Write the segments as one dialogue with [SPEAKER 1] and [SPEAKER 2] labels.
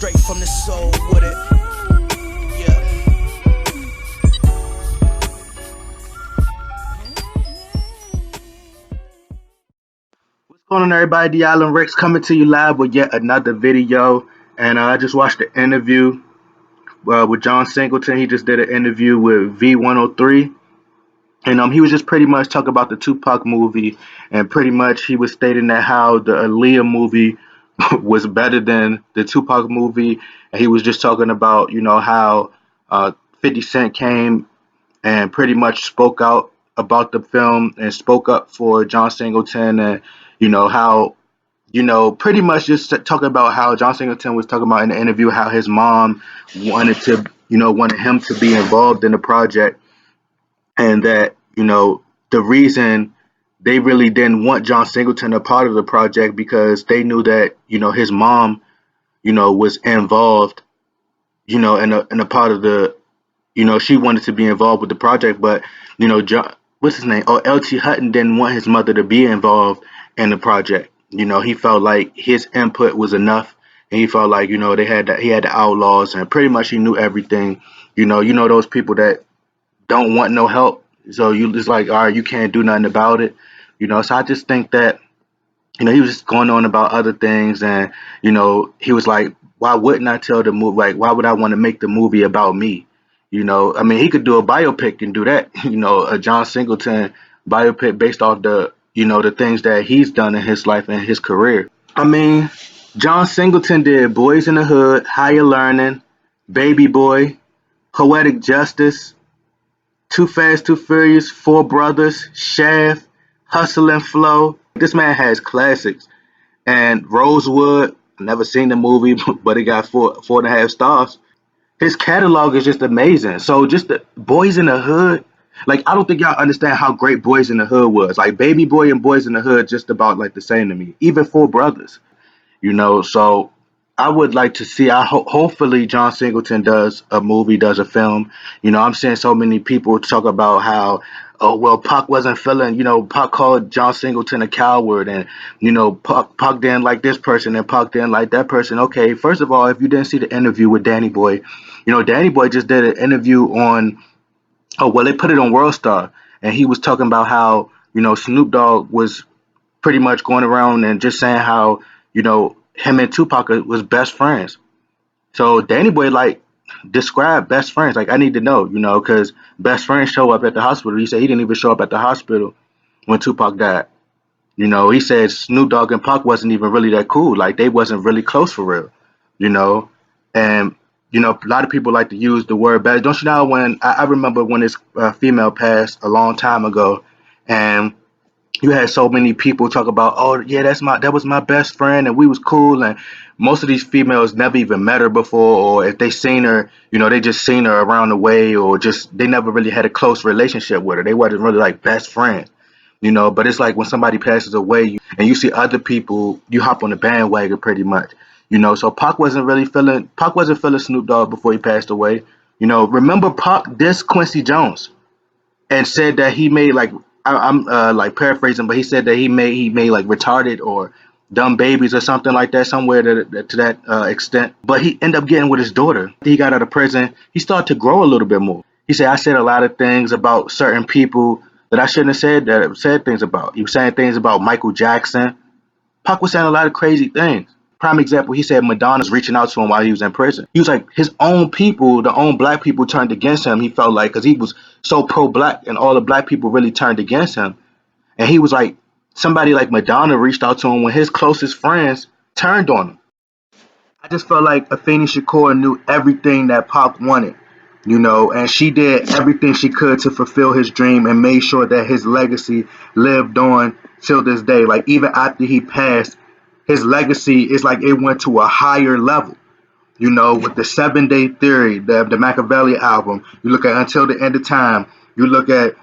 [SPEAKER 1] straight from the soul with it. Yeah.
[SPEAKER 2] What's going on, everybody? The Island Rex coming to you live with yet another video. And I just watched the interview with John Singleton. He just did an interview with V103. And he was just pretty much talking about the Tupac movie. And pretty much he was stating that how the Aaliyah movie was better than the Tupac movie. And he was just talking about, how 50 Cent came and pretty much spoke out about the film and spoke up for John Singleton, and how pretty much just talking about how John Singleton was talking about in the interview how his mom wanted him to be involved in the project, and that the reason they really didn't want John Singleton a part of the project because they knew that his mom was involved in a part of the she wanted to be involved with the project, but John, what's his name? Oh, LT Hutton didn't want his mother to be involved in the project. He felt like his input was enough, and he felt like he had the Outlaws, and pretty much he knew everything. Those people that don't want no help, so you just like, all right, you can't do nothing about it. So I just think that he was just going on about other things, and he was like, why wouldn't I tell the movie? Like, why would I want to make the movie about me? I mean, he could do a biopic and do that. A John Singleton biopic based off the things that he's done in his life and his career. I mean, John Singleton did Boys in the Hood, Higher Learning, Baby Boy, Poetic Justice, Too Fast, Too Furious, Four Brothers, Shaft, Hustle and Flow. This man has classics. And Rosewood, never seen the movie, but it got 4.5 stars. His catalog is just amazing. So just the Boys in the Hood, like, I don't think y'all understand how great Boys in the Hood was. Like, Baby Boy and Boys in the Hood just about like the same to me. Even Four Brothers, So I would like to see. Hopefully John Singleton does a movie, does a film. I'm seeing so many people talk about how, oh well, Pac wasn't feeling. Pac called John Singleton a coward, and Pac didn't like this person, and Pac didn't like that person. Okay, first of all, if you didn't see the interview with Danny Boy, Danny Boy just did an interview on. Oh well, they put it on World Star, and he was talking about how Snoop Dogg was pretty much going around and just saying how him and Tupac was best friends. So Danny Boy like described best friends. Like, I need to know, because best friends show up at the hospital. He said he didn't even show up at the hospital when Tupac died. He said Snoop Dogg and Pac wasn't even really that cool. Like, they wasn't really close for real. And a lot of people like to use the word bad. Don't you know when I remember when this female passed a long time ago, and you had so many people talk about, oh yeah, that was my best friend, and we was cool, and most of these females never even met her before, or if they seen her, they just seen her around the way, or just they never really had a close relationship with her. They wasn't really like best friends. But it's like when somebody passes away and you see other people, you hop on the bandwagon pretty much. So Pac wasn't feeling Snoop Dogg before he passed away. Remember Pac dissed Quincy Jones and said that he made like, I'm like paraphrasing, but he said that he made like retarded or dumb babies or something like that, somewhere to that extent. But he ended up getting with his daughter. He got out of prison. He started to grow a little bit more. He said, I said a lot of things about certain people that I shouldn't have said things about. He was saying things about Michael Jackson. Pac was saying a lot of crazy things. Prime example, he said Madonna's reaching out to him while he was in prison. He was like, his own people, the own black people turned against him. He felt like, because he was so pro-black, and all the black people really turned against him. And he was like, somebody like Madonna reached out to him when his closest friends turned on him. I just felt like Afeni Shakur knew everything that Pac wanted, and she did everything she could to fulfill his dream and made sure that his legacy lived on till this day. Like, even after he passed, his legacy is like it went to a higher level. With the 7 Day Theory, the Machiavelli album, you look at Until the End of Time, you look at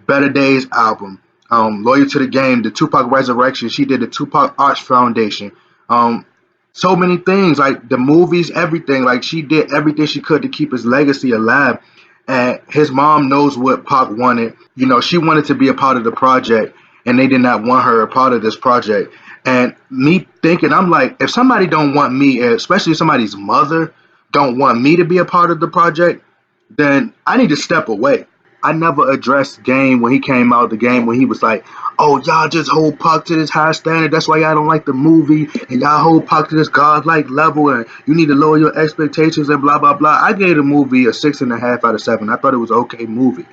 [SPEAKER 2] Better Days album, Loyal to the Game, the Tupac Resurrection, she did the Tupac Arts Foundation, so many things, like the movies, everything. Like, she did everything she could to keep his legacy alive. And his mom knows what Pac wanted. She wanted to be a part of the project, and they did not want her a part of this project. And me thinking, I'm like, if somebody don't want me, especially if somebody's mother don't want me to be a part of the project, then I need to step away. I never addressed Game when he came out the game when he was like, "Oh, y'all just hold Pac to this high standard. That's why y'all don't like the movie, and y'all hold Pac to this godlike level, and you need to lower your expectations and blah blah blah." I gave the movie a 6.5 out of 7. I thought it was an okay movie.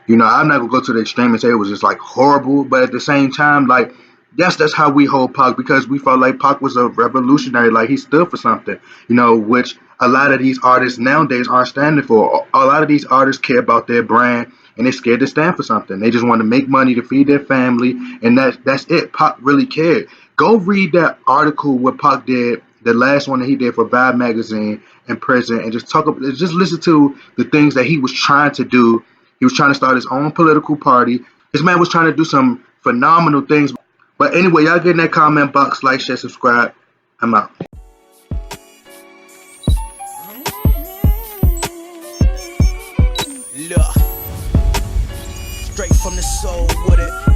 [SPEAKER 2] I'm not gonna go to the extreme and say it was just like horrible, but at the same time, like, yes, that's how we hold Pac because we felt like Pac was a revolutionary, like he stood for something, which a lot of these artists nowadays aren't standing for. A lot of these artists care about their brand and they're scared to stand for something. They just want to make money to feed their family, and that's it. Pac really cared. Go read that article what Pac did, the last one that he did for Vibe magazine in prison, and just listen to the things that he was trying to do. He was trying to start his own political party. This man was trying to do some phenomenal things. But anyway, y'all get in that comment box, like, share, subscribe. I'm out.
[SPEAKER 1] Look, straight from the soul with it.